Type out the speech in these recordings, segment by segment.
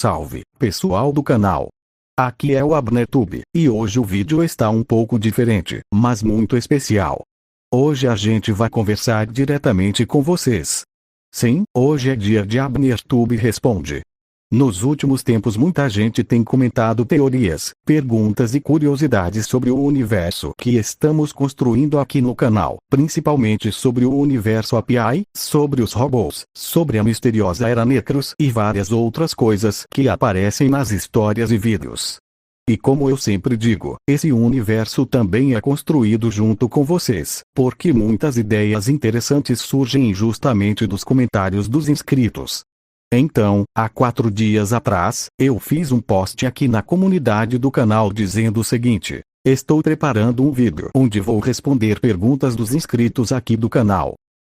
Salve, pessoal do canal. Aqui é o AbnerTube, e hoje o vídeo está um pouco diferente, mas muito especial. Hoje a gente vai conversar diretamente com vocês. Sim, hoje é dia de AbnerTube Responde. Nos últimos tempos muita gente tem comentado teorias, perguntas e curiosidades sobre o universo que estamos construindo aqui no canal, principalmente sobre o universo API, sobre os robôs, sobre a misteriosa Era Necros e várias outras coisas que aparecem nas histórias e vídeos. E como eu sempre digo, esse universo também é construído junto com vocês, porque muitas ideias interessantes surgem justamente dos comentários dos inscritos. Então, há 4 dias atrás, eu fiz um post aqui na comunidade do canal dizendo o seguinte: estou preparando um vídeo onde vou responder perguntas dos inscritos aqui do canal.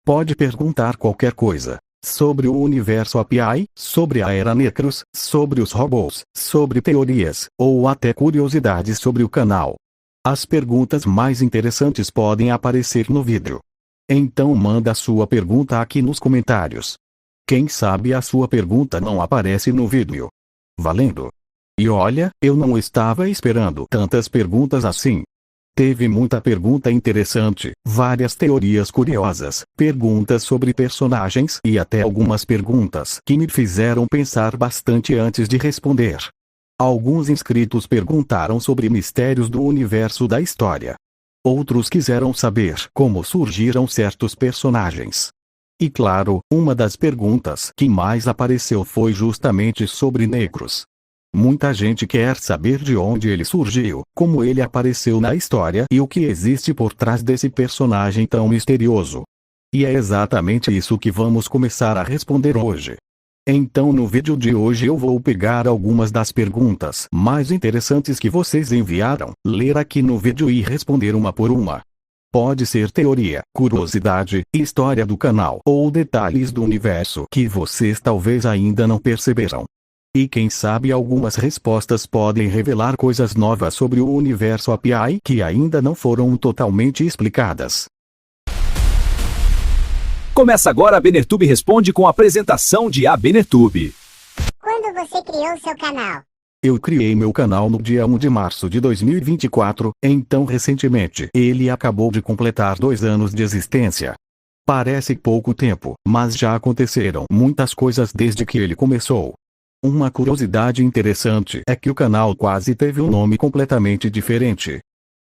Pode perguntar qualquer coisa. Sobre o universo API, sobre a Era Necros, sobre os robôs, sobre teorias, ou até curiosidades sobre o canal. As perguntas mais interessantes podem aparecer no vídeo. Então manda a sua pergunta aqui nos comentários. Quem sabe a sua pergunta não aparece no vídeo. Valendo! E olha, eu não estava esperando tantas perguntas assim. Teve muita pergunta interessante, várias teorias curiosas, perguntas sobre personagens e até algumas perguntas que me fizeram pensar bastante antes de responder. Alguns inscritos perguntaram sobre mistérios do universo da história. Outros quiseram saber como surgiram certos personagens. E claro, uma das perguntas que mais apareceu foi justamente sobre Necros. Muita gente quer saber de onde ele surgiu, como ele apareceu na história e o que existe por trás desse personagem tão misterioso. E é exatamente isso que vamos começar a responder hoje. Então no vídeo de hoje eu vou pegar algumas das perguntas mais interessantes que vocês enviaram, ler aqui no vídeo e responder uma por uma. Pode ser teoria, curiosidade, história do canal ou detalhes do universo que vocês talvez ainda não perceberam. E quem sabe algumas respostas podem revelar coisas novas sobre o universo API que ainda não foram totalmente explicadas. Começa agora a AbnerTube Responde com a apresentação de AbnerTube. Quando você criou seu canal? Eu criei meu canal no dia 1 de março de 2024, então recentemente ele acabou de completar 2 anos de existência. Parece pouco tempo, mas já aconteceram muitas coisas desde que ele começou. Uma curiosidade interessante é que o canal quase teve um nome completamente diferente.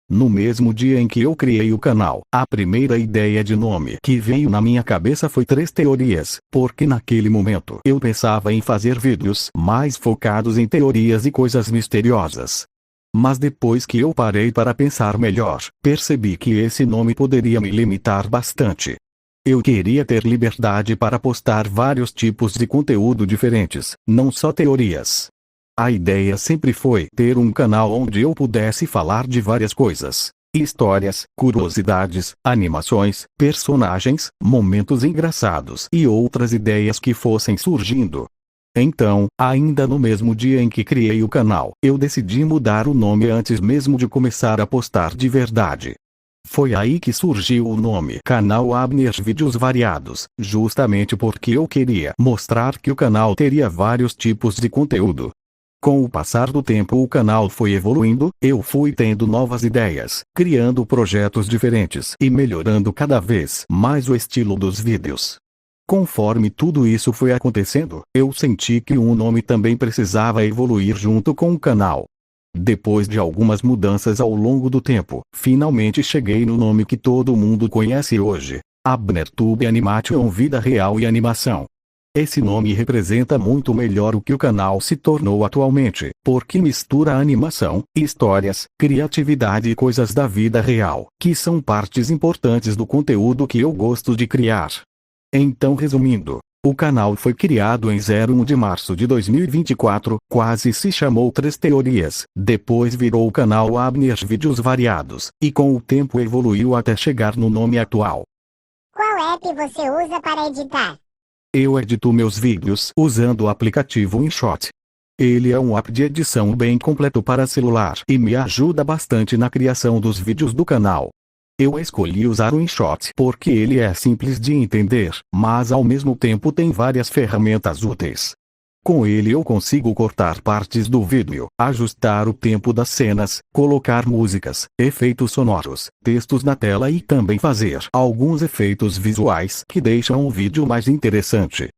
No mesmo dia em que eu criei o canal, a primeira ideia de nome que veio na minha cabeça foi 3 teorias, porque naquele momento eu pensava em fazer vídeos mais focados em teorias e coisas misteriosas. Mas depois que eu parei para pensar melhor, percebi que esse nome poderia me limitar bastante. Eu queria ter liberdade para postar vários tipos de conteúdo diferentes, não só teorias. A ideia sempre foi ter um canal onde eu pudesse falar de várias coisas: histórias, curiosidades, animações, personagens, momentos engraçados e outras ideias que fossem surgindo. Então, ainda no mesmo dia em que criei o canal, eu decidi mudar o nome antes mesmo de começar a postar de verdade. Foi aí que surgiu o nome Canal Abner Vídeos Variados, justamente porque eu queria mostrar que o canal teria vários tipos de conteúdo. Com o passar do tempo o canal foi evoluindo, eu fui tendo novas ideias, criando projetos diferentes e melhorando cada vez mais o estilo dos vídeos. Conforme tudo isso foi acontecendo, eu senti que o nome também precisava evoluir junto com o canal. Depois de algumas mudanças ao longo do tempo, finalmente cheguei no nome que todo mundo conhece hoje: AbnerTube Animation Vida Real e Animação. Esse nome representa muito melhor o que o canal se tornou atualmente, porque mistura animação, histórias, criatividade e coisas da vida real, que são partes importantes do conteúdo que eu gosto de criar. Então resumindo, o canal foi criado em 1 de março de 2024, quase se chamou 3 Teorias, depois virou o canal Abner Vídeos Variados, e com o tempo evoluiu até chegar no nome atual. Qual app você usa para editar? Eu edito meus vídeos usando o aplicativo InShot. Ele é um app de edição bem completo para celular e me ajuda bastante na criação dos vídeos do canal. Eu escolhi usar o InShot porque ele é simples de entender, mas ao mesmo tempo tem várias ferramentas úteis. Com ele eu consigo cortar partes do vídeo, ajustar o tempo das cenas, colocar músicas, efeitos sonoros, textos na tela e também fazer alguns efeitos visuais que deixam o vídeo mais interessante.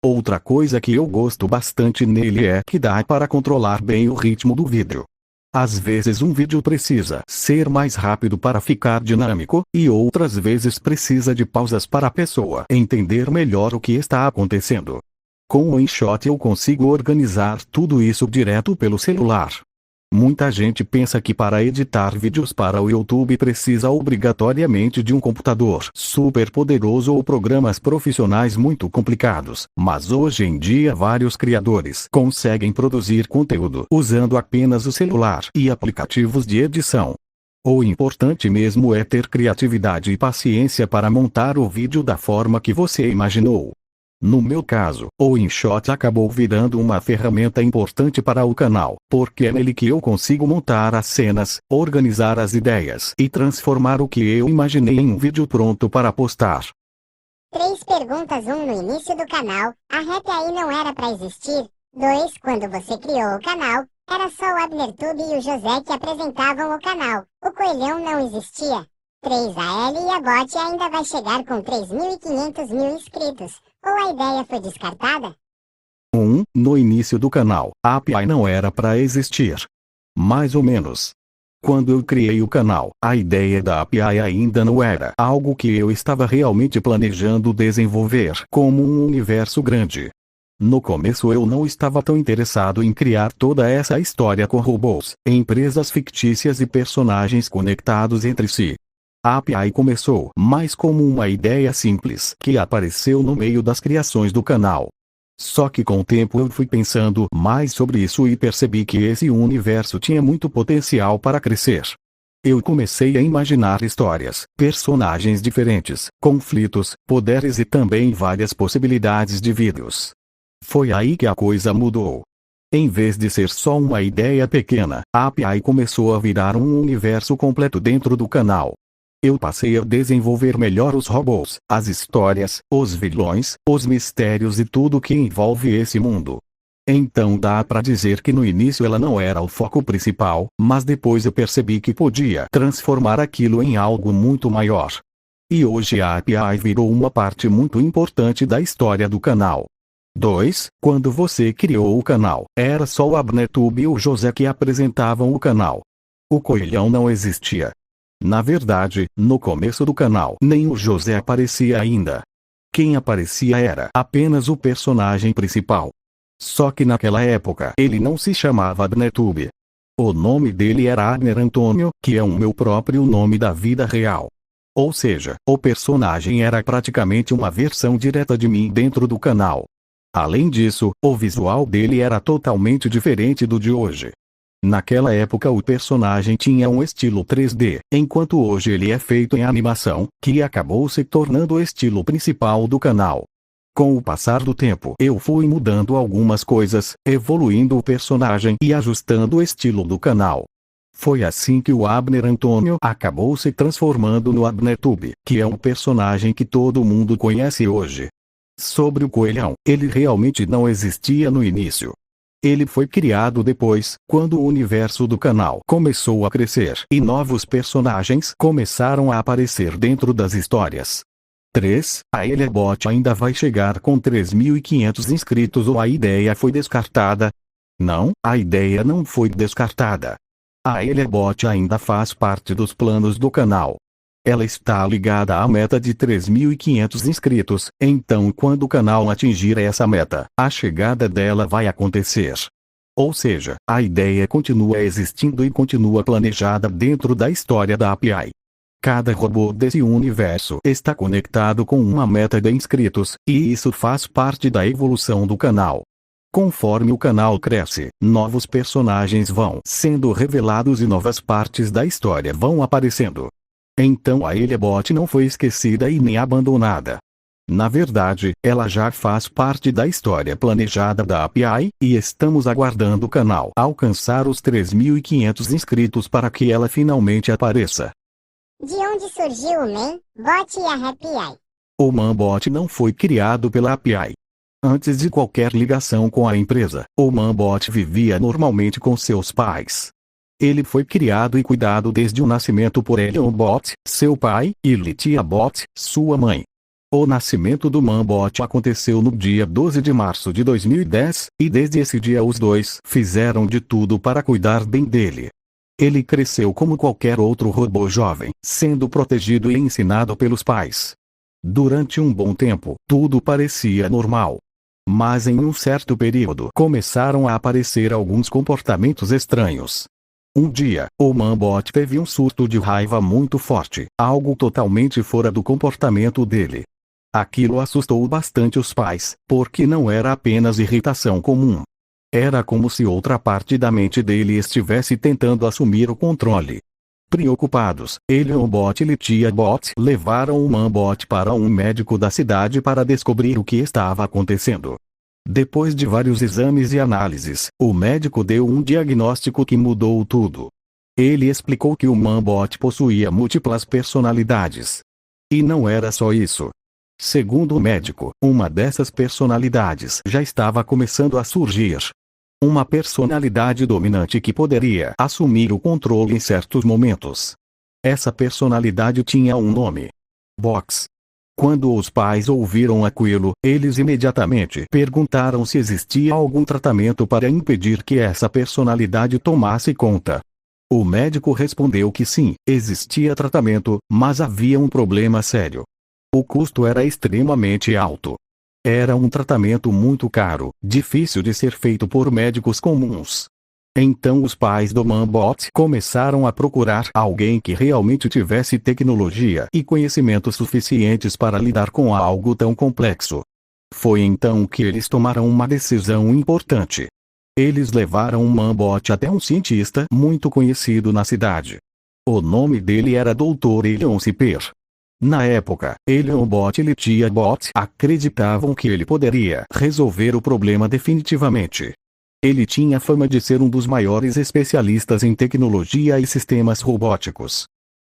Outra coisa que eu gosto bastante nele é que dá para controlar bem o ritmo do vídeo. Às vezes um vídeo precisa ser mais rápido para ficar dinâmico, e outras vezes precisa de pausas para a pessoa entender melhor o que está acontecendo. Com o InShot eu consigo organizar tudo isso direto pelo celular. Muita gente pensa que para editar vídeos para o YouTube precisa obrigatoriamente de um computador super poderoso ou programas profissionais muito complicados, mas hoje em dia vários criadores conseguem produzir conteúdo usando apenas o celular e aplicativos de edição. O importante mesmo é ter criatividade e paciência para montar o vídeo da forma que você imaginou. No meu caso, o InShot acabou virando uma ferramenta importante para o canal, porque é nele que eu consigo montar as cenas, organizar as ideias e transformar o que eu imaginei em um vídeo pronto para postar. 3 perguntas. 1. No início do canal, a Happy não era para existir. 2. Quando você criou o canal, era só o AbnerTube e o José que apresentavam o canal. O Coelhão não existia. 3. A Ellie e a Bot ainda vai chegar com 3.500 mil inscritos. Ou a ideia foi descartada? 1. No início do canal, a API não era para existir. Mais ou menos. Quando eu criei o canal, a ideia da API ainda não era algo que eu estava realmente planejando desenvolver como um universo grande. No começo eu não estava tão interessado em criar toda essa história com robôs, empresas fictícias e personagens conectados entre si. A API começou mais como uma ideia simples que apareceu no meio das criações do canal. Só que com o tempo eu fui pensando mais sobre isso e percebi que esse universo tinha muito potencial para crescer. Eu comecei a imaginar histórias, personagens diferentes, conflitos, poderes e também várias possibilidades de vídeos. Foi aí que a coisa mudou. Em vez de ser só uma ideia pequena, a API começou a virar um universo completo dentro do canal. Eu passei a desenvolver melhor os robôs, as histórias, os vilões, os mistérios e tudo que envolve esse mundo. Então dá para dizer que no início ela não era o foco principal, mas depois eu percebi que podia transformar aquilo em algo muito maior. E hoje a API virou uma parte muito importante da história do canal. 2. Quando você criou o canal, era só o AbnerTube e o José que apresentavam o canal. O Coelhão não existia. Na verdade, no começo do canal, nem o José aparecia ainda. Quem aparecia era apenas o personagem principal. Só que naquela época ele não se chamava AbnerTube. O nome dele era Abner Antônio, que é o meu próprio nome da vida real. Ou seja, o personagem era praticamente uma versão direta de mim dentro do canal. Além disso, o visual dele era totalmente diferente do de hoje. Naquela época o personagem tinha um estilo 3D, enquanto hoje ele é feito em animação, que acabou se tornando o estilo principal do canal. Com o passar do tempo eu fui mudando algumas coisas, evoluindo o personagem e ajustando o estilo do canal. Foi assim que o Abner Antônio acabou se transformando no AbnerTube, que é um personagem que todo mundo conhece hoje. Sobre o Coelhão, ele realmente não existia no início. Ele foi criado depois, quando o universo do canal começou a crescer e novos personagens começaram a aparecer dentro das histórias. 3. A Elliebot ainda vai chegar com 3.500 inscritos ou a ideia foi descartada? Não, a ideia não foi descartada. A Elliebot ainda faz parte dos planos do canal. Ela está ligada à meta de 3.500 inscritos, então quando o canal atingir essa meta, a chegada dela vai acontecer. Ou seja, a ideia continua existindo e continua planejada dentro da história da API. Cada robô desse universo está conectado com uma meta de inscritos, e isso faz parte da evolução do canal. Conforme o canal cresce, novos personagens vão sendo revelados e novas partes da história vão aparecendo. Então a Elliebot não foi esquecida e nem abandonada. Na verdade, ela já faz parte da história planejada da API, e estamos aguardando o canal alcançar os 3.500 inscritos para que ela finalmente apareça. De onde surgiu o Man, Bot e a Happy? O ManBot não foi criado pela API. Antes de qualquer ligação com a empresa, o Manbot vivia normalmente com seus pais. Ele foi criado e cuidado desde o nascimento por Elion Bot, seu pai, e Litia Bot, sua mãe. O nascimento do Manbot aconteceu no dia 12 de março de 2010, e desde esse dia os dois fizeram de tudo para cuidar bem dele. Ele cresceu como qualquer outro robô jovem, sendo protegido e ensinado pelos pais. Durante um bom tempo, tudo parecia normal. Mas em um certo período começaram a aparecer alguns comportamentos estranhos. Um dia, o Manbot teve um surto de raiva muito forte, algo totalmente fora do comportamento dele. Aquilo assustou bastante os pais, porque não era apenas irritação comum. Era como se outra parte da mente dele estivesse tentando assumir o controle. Preocupados, Elion Bot e Litia Bot levaram o Manbot para um médico da cidade para descobrir o que estava acontecendo. Depois de vários exames e análises, o médico deu um diagnóstico que mudou tudo. Ele explicou que o Manbot possuía múltiplas personalidades. E não era só isso. Segundo o médico, uma dessas personalidades já estava começando a surgir. Uma personalidade dominante que poderia assumir o controle em certos momentos. Essa personalidade tinha um nome: Box. Quando os pais ouviram aquilo, eles imediatamente perguntaram se existia algum tratamento para impedir que essa personalidade tomasse conta. O médico respondeu que sim, existia tratamento, mas havia um problema sério. O custo era extremamente alto. Era um tratamento muito caro, difícil de ser feito por médicos comuns. Então os pais do Manbot começaram a procurar alguém que realmente tivesse tecnologia e conhecimentos suficientes para lidar com algo tão complexo. Foi então que eles tomaram uma decisão importante. Eles levaram o Manbot até um cientista muito conhecido na cidade. O nome dele era Dr. Elion Siper. Na época, Elion Bot e Litia Bot acreditavam que ele poderia resolver o problema definitivamente. Ele tinha fama de ser um dos maiores especialistas em tecnologia e sistemas robóticos.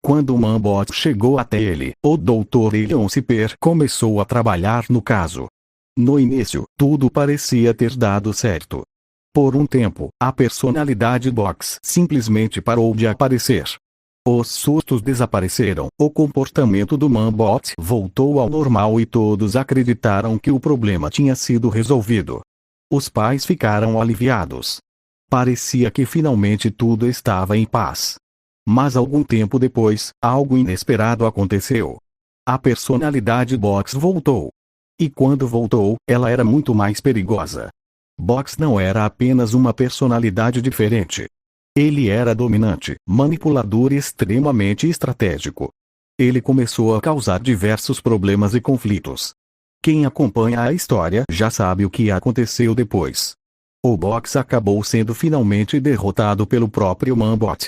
Quando o Manbot chegou até ele, o Dr. Elion Siper começou a trabalhar no caso. No início, tudo parecia ter dado certo. Por um tempo, a personalidade Box simplesmente parou de aparecer. Os sustos desapareceram, o comportamento do Manbot voltou ao normal e todos acreditaram que o problema tinha sido resolvido. Os pais ficaram aliviados. Parecia que finalmente tudo estava em paz. Mas algum tempo depois, algo inesperado aconteceu. A personalidade Box voltou. E quando voltou, ela era muito mais perigosa. Box não era apenas uma personalidade diferente. Ele era dominante, manipulador e extremamente estratégico. Ele começou a causar diversos problemas e conflitos. Quem acompanha a história já sabe o que aconteceu depois. O Box acabou sendo finalmente derrotado pelo próprio Manbot.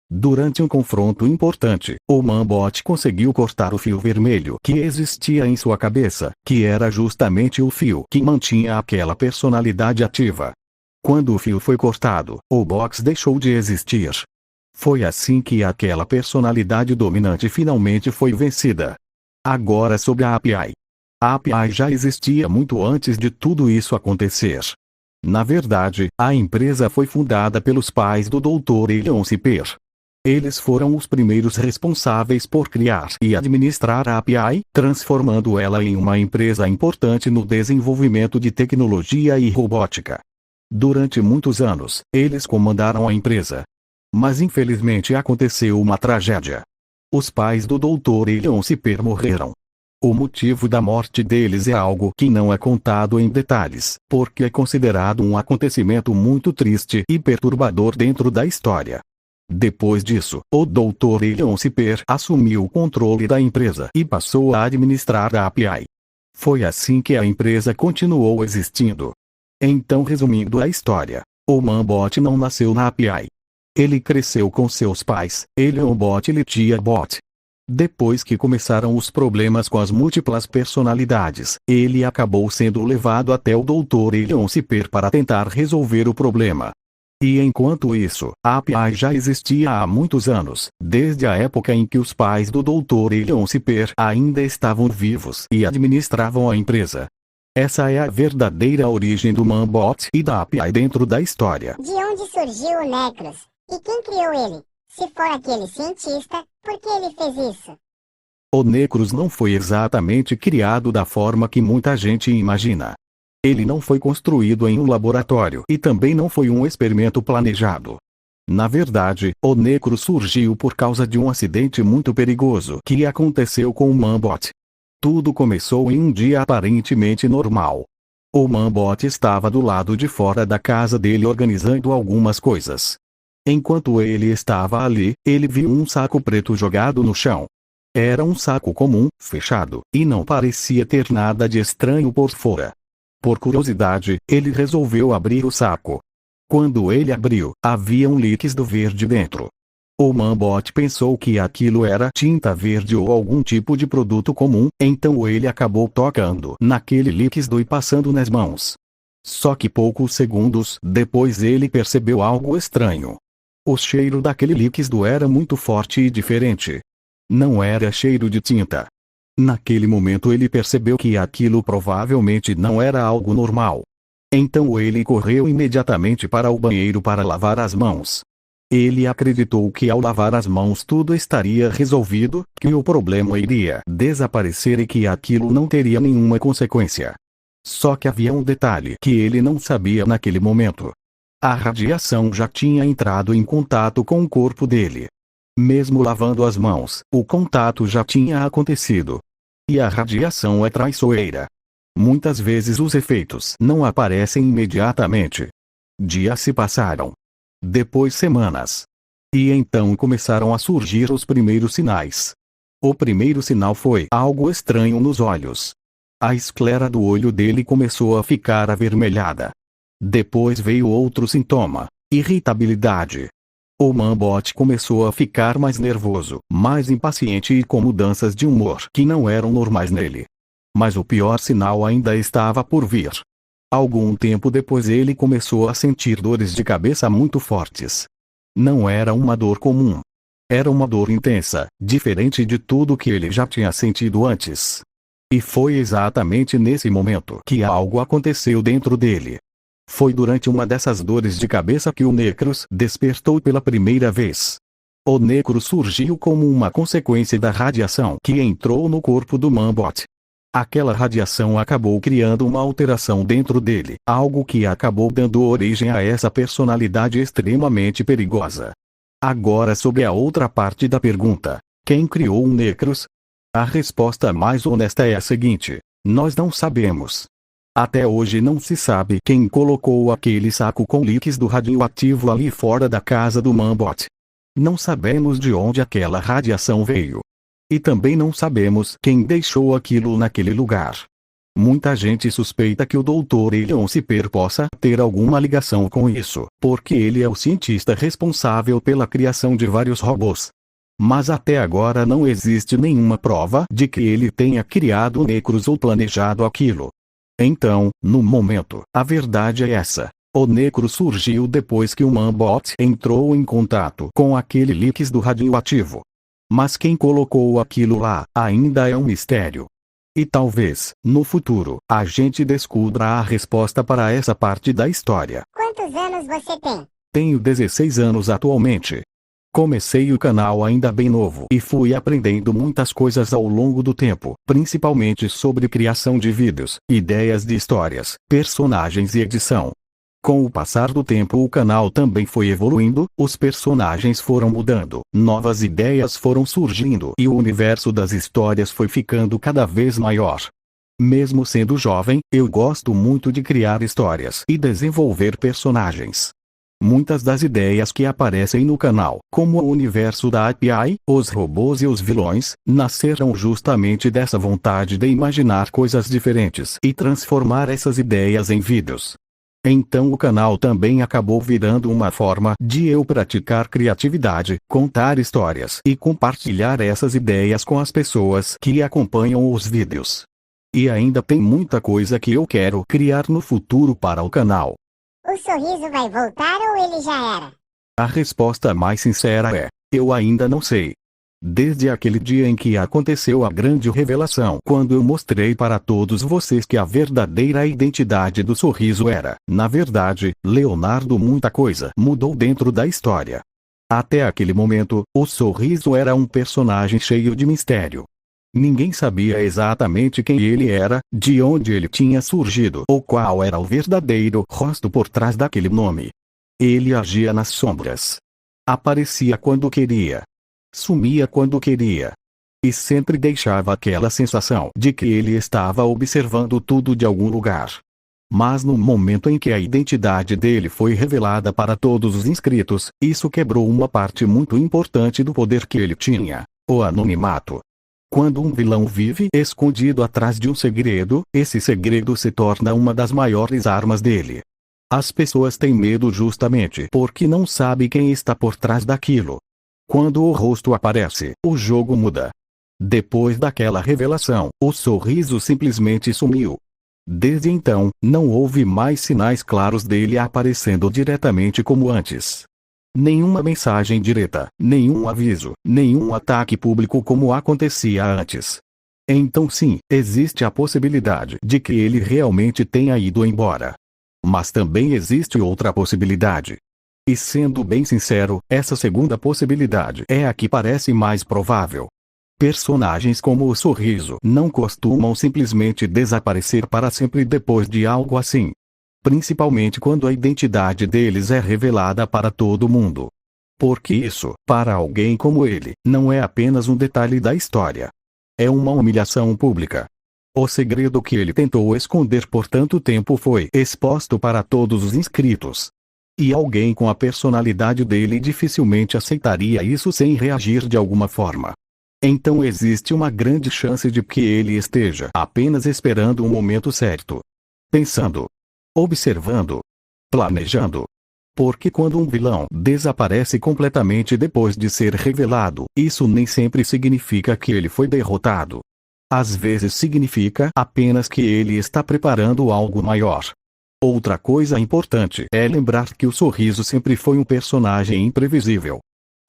Durante um confronto importante, o Manbot conseguiu cortar o fio vermelho que existia em sua cabeça, que era justamente o fio que mantinha aquela personalidade ativa. Quando o fio foi cortado, o Box deixou de existir. Foi assim que aquela personalidade dominante finalmente foi vencida. Agora sobre a API. A API já existia muito antes de tudo isso acontecer. Na verdade, a empresa foi fundada pelos pais do Dr. Elion Siper. Eles foram os primeiros responsáveis por criar e administrar a API, transformando ela em uma empresa importante no desenvolvimento de tecnologia e robótica. Durante muitos anos, eles comandaram a empresa. Mas infelizmente aconteceu uma tragédia. Os pais do Dr. Elion Siper morreram. O motivo da morte deles é algo que não é contado em detalhes, porque é considerado um acontecimento muito triste e perturbador dentro da história. Depois disso, o Dr. Elion Siper assumiu o controle da empresa e passou a administrar a API. Foi assim que a empresa continuou existindo. Então, resumindo a história, o Manbot não nasceu na API. Ele cresceu com seus pais, Elion Bot e Litia Bot. Depois que começaram os problemas com as múltiplas personalidades, ele acabou sendo levado até o Dr. Elion Siper para tentar resolver o problema. E enquanto isso, a API já existia há muitos anos, desde a época em que os pais do Dr. Elion Siper ainda estavam vivos e administravam a empresa. Essa é a verdadeira origem do Manbot e da API dentro da história. De onde surgiu o Necros? E quem criou ele? Se for aquele cientista, por que ele fez isso? O Necros não foi exatamente criado da forma que muita gente imagina. Ele não foi construído em um laboratório e também não foi um experimento planejado. Na verdade, o Necros surgiu por causa de um acidente muito perigoso que aconteceu com o Manbot. Tudo começou em um dia aparentemente normal. O Manbot estava do lado de fora da casa dele organizando algumas coisas. Enquanto ele estava ali, ele viu um saco preto jogado no chão. Era um saco comum, fechado, e não parecia ter nada de estranho por fora. Por curiosidade, ele resolveu abrir o saco. Quando ele abriu, havia um líquido verde dentro. O Manbot pensou que aquilo era tinta verde ou algum tipo de produto comum, então ele acabou tocando naquele líquido e passando nas mãos. Só que poucos segundos depois ele percebeu algo estranho. O cheiro daquele líquido era muito forte e diferente. Não era cheiro de tinta. Naquele momento ele percebeu que aquilo provavelmente não era algo normal. Então ele correu imediatamente para o banheiro para lavar as mãos. Ele acreditou que ao lavar as mãos tudo estaria resolvido, que o problema iria desaparecer e que aquilo não teria nenhuma consequência. Só que havia um detalhe que ele não sabia naquele momento. A radiação já tinha entrado em contato com o corpo dele. Mesmo lavando as mãos, o contato já tinha acontecido. E a radiação é traiçoeira. Muitas vezes os efeitos não aparecem imediatamente. Dias se passaram. Depois semanas. E então começaram a surgir os primeiros sinais. O primeiro sinal foi algo estranho nos olhos. A esclera do olho dele começou a ficar avermelhada. Depois veio outro sintoma: irritabilidade. O Manbot começou a ficar mais nervoso, mais impaciente e com mudanças de humor que não eram normais nele. Mas o pior sinal ainda estava por vir. Algum tempo depois ele começou a sentir dores de cabeça muito fortes. Não era uma dor comum. Era uma dor intensa, diferente de tudo que ele já tinha sentido antes. E foi exatamente nesse momento que algo aconteceu dentro dele. Foi durante uma dessas dores de cabeça que o Necros despertou pela primeira vez. O Necros surgiu como uma consequência da radiação que entrou no corpo do Manbot. Aquela radiação acabou criando uma alteração dentro dele, algo que acabou dando origem a essa personalidade extremamente perigosa. Agora sobre a outra parte da pergunta: quem criou o Necros? A resposta mais honesta é a seguinte: nós não sabemos. Até hoje não se sabe quem colocou aquele saco com líquido radioativo ali fora da casa do Manbot. Não sabemos de onde aquela radiação veio. E também não sabemos quem deixou aquilo naquele lugar. Muita gente suspeita que o Dr. Elion Siper possa ter alguma ligação com isso, porque ele é o cientista responsável pela criação de vários robôs. Mas até agora não existe nenhuma prova de que ele tenha criado o Necros ou planejado aquilo. Então, no momento, a verdade é essa: o Necros surgiu depois que o Manbot entrou em contato com aquele líquido radioativo. Mas quem colocou aquilo lá ainda é um mistério. E talvez, no futuro, a gente descubra a resposta para essa parte da história. Quantos anos você tem? Tenho 16 anos atualmente. Comecei o canal ainda bem novo e fui aprendendo muitas coisas ao longo do tempo, principalmente sobre criação de vídeos, ideias de histórias, personagens e edição. Com o passar do tempo o canal também foi evoluindo, os personagens foram mudando, novas ideias foram surgindo e o universo das histórias foi ficando cada vez maior. Mesmo sendo jovem, eu gosto muito de criar histórias e desenvolver personagens. Muitas das ideias que aparecem no canal, como o universo da API, os robôs e os vilões, nasceram justamente dessa vontade de imaginar coisas diferentes e transformar essas ideias em vídeos. Então o canal também acabou virando uma forma de eu praticar criatividade, contar histórias e compartilhar essas ideias com as pessoas que acompanham os vídeos. E ainda tem muita coisa que eu quero criar no futuro para o canal. O sorriso vai voltar ou ele já era? A resposta mais sincera é: eu ainda não sei. Desde aquele dia em que aconteceu a grande revelação, quando eu mostrei para todos vocês que a verdadeira identidade do sorriso era, na verdade, Leonardo, muita coisa mudou dentro da história. Até aquele momento, o sorriso era um personagem cheio de mistério. Ninguém sabia exatamente quem ele era, de onde ele tinha surgido ou qual era o verdadeiro rosto por trás daquele nome. Ele agia nas sombras. Aparecia quando queria. Sumia quando queria. E sempre deixava aquela sensação de que ele estava observando tudo de algum lugar. Mas no momento em que a identidade dele foi revelada para todos os inscritos, isso quebrou uma parte muito importante do poder que ele tinha: o anonimato. Quando um vilão vive escondido atrás de um segredo, esse segredo se torna uma das maiores armas dele. As pessoas têm medo justamente porque não sabem quem está por trás daquilo. Quando o rosto aparece, o jogo muda. Depois daquela revelação, o sorriso simplesmente sumiu. Desde então, não houve mais sinais claros dele aparecendo diretamente como antes. Nenhuma mensagem direta, nenhum aviso, nenhum ataque público como acontecia antes. Então sim, existe a possibilidade de que ele realmente tenha ido embora. Mas também existe outra possibilidade. E sendo bem sincero, essa segunda possibilidade é a que parece mais provável. Personagens como o Sorriso não costumam simplesmente desaparecer para sempre depois de algo assim. Principalmente quando a identidade deles é revelada para todo mundo. Porque isso, para alguém como ele, não é apenas um detalhe da história. É uma humilhação pública. O segredo que ele tentou esconder por tanto tempo foi exposto para todos os inscritos. E alguém com a personalidade dele dificilmente aceitaria isso sem reagir de alguma forma. Então existe uma grande chance de que ele esteja apenas esperando o momento certo. Pensando. Observando. Planejando. Porque quando um vilão desaparece completamente depois de ser revelado, isso nem sempre significa que ele foi derrotado. Às vezes significa apenas que ele está preparando algo maior. Outra coisa importante é lembrar que o Sorriso sempre foi um personagem imprevisível.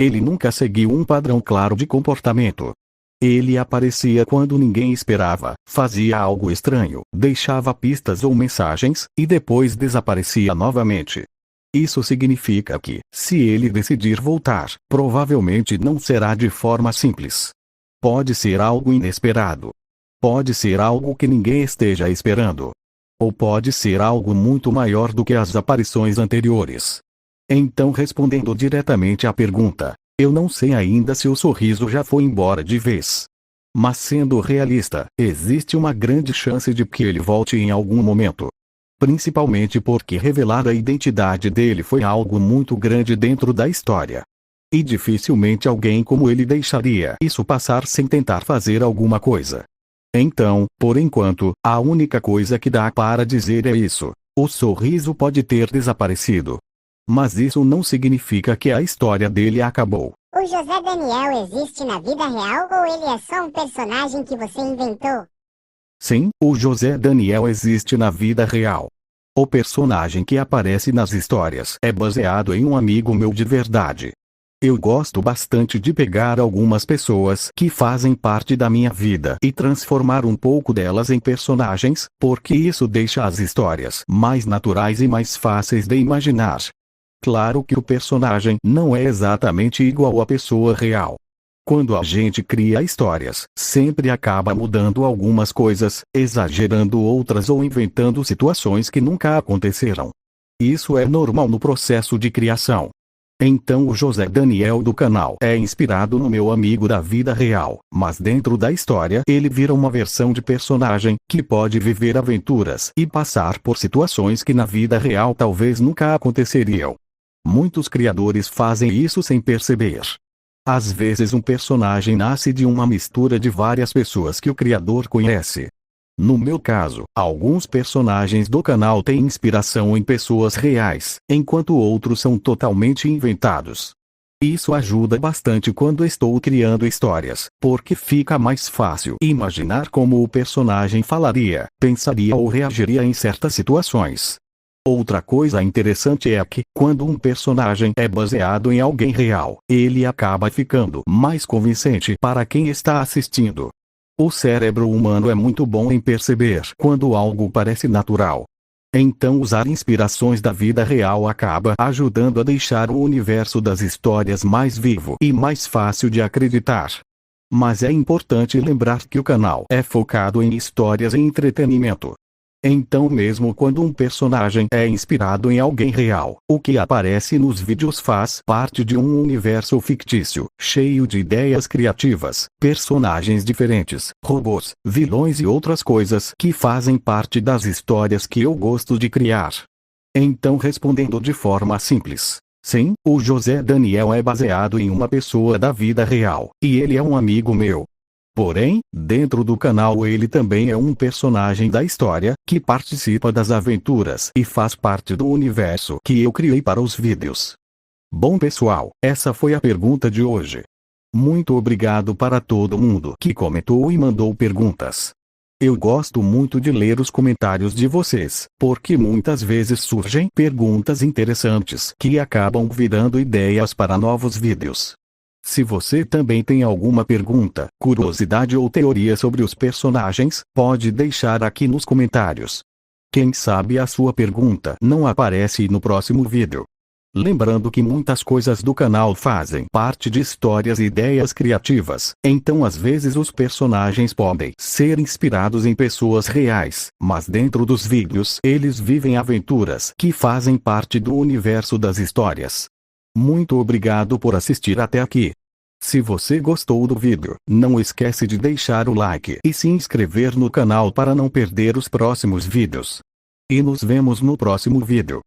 Ele nunca seguiu um padrão claro de comportamento. Ele aparecia quando ninguém esperava, fazia algo estranho, deixava pistas ou mensagens, e depois desaparecia novamente. Isso significa que, se ele decidir voltar, provavelmente não será de forma simples. Pode ser algo inesperado. Pode ser algo que ninguém esteja esperando. Ou pode ser algo muito maior do que as aparições anteriores. Então, respondendo diretamente à pergunta, eu não sei ainda se o Sorriso já foi embora de vez. Mas sendo realista, existe uma grande chance de que ele volte em algum momento. Principalmente porque revelar a identidade dele foi algo muito grande dentro da história. E dificilmente alguém como ele deixaria isso passar sem tentar fazer alguma coisa. Então, por enquanto, a única coisa que dá para dizer é isso: o Sorriso pode ter desaparecido. Mas isso não significa que a história dele acabou. O José Daniel existe na vida real ou ele é só um personagem que você inventou? Sim, o José Daniel existe na vida real. O personagem que aparece nas histórias é baseado em um amigo meu de verdade. Eu gosto bastante de pegar algumas pessoas que fazem parte da minha vida e transformar um pouco delas em personagens, porque isso deixa as histórias mais naturais e mais fáceis de imaginar. Claro que o personagem não é exatamente igual à pessoa real. Quando a gente cria histórias, sempre acaba mudando algumas coisas, exagerando outras ou inventando situações que nunca aconteceram. Isso é normal no processo de criação. Então o José Daniel do canal é inspirado no meu amigo da vida real, mas dentro da história ele vira uma versão de personagem que pode viver aventuras e passar por situações que na vida real talvez nunca aconteceriam. Muitos criadores fazem isso sem perceber. Às vezes um personagem nasce de uma mistura de várias pessoas que o criador conhece. No meu caso, alguns personagens do canal têm inspiração em pessoas reais, enquanto outros são totalmente inventados. Isso ajuda bastante quando estou criando histórias, porque fica mais fácil imaginar como o personagem falaria, pensaria ou reagiria em certas situações. Outra coisa interessante é que, quando um personagem é baseado em alguém real, ele acaba ficando mais convincente para quem está assistindo. O cérebro humano é muito bom em perceber quando algo parece natural. Então usar inspirações da vida real acaba ajudando a deixar o universo das histórias mais vivo e mais fácil de acreditar. Mas é importante lembrar que o canal é focado em histórias e entretenimento. Então mesmo quando um personagem é inspirado em alguém real, o que aparece nos vídeos faz parte de um universo fictício, cheio de ideias criativas, personagens diferentes, robôs, vilões e outras coisas que fazem parte das histórias que eu gosto de criar. Então respondendo de forma simples, sim, o José Daniel é baseado em uma pessoa da vida real, e ele é um amigo meu. Porém, dentro do canal ele também é um personagem da história, que participa das aventuras e faz parte do universo que eu criei para os vídeos. Bom pessoal, essa foi a pergunta de hoje. Muito obrigado para todo mundo que comentou e mandou perguntas. Eu gosto muito de ler os comentários de vocês, porque muitas vezes surgem perguntas interessantes que acabam virando ideias para novos vídeos. Se você também tem alguma pergunta, curiosidade ou teoria sobre os personagens, pode deixar aqui nos comentários. Quem sabe a sua pergunta não aparece no próximo vídeo. Lembrando que muitas coisas do canal fazem parte de histórias e ideias criativas, então às vezes os personagens podem ser inspirados em pessoas reais, mas dentro dos vídeos eles vivem aventuras que fazem parte do universo das histórias. Muito obrigado por assistir até aqui. Se você gostou do vídeo, não esquece de deixar o like e se inscrever no canal para não perder os próximos vídeos. E nos vemos no próximo vídeo.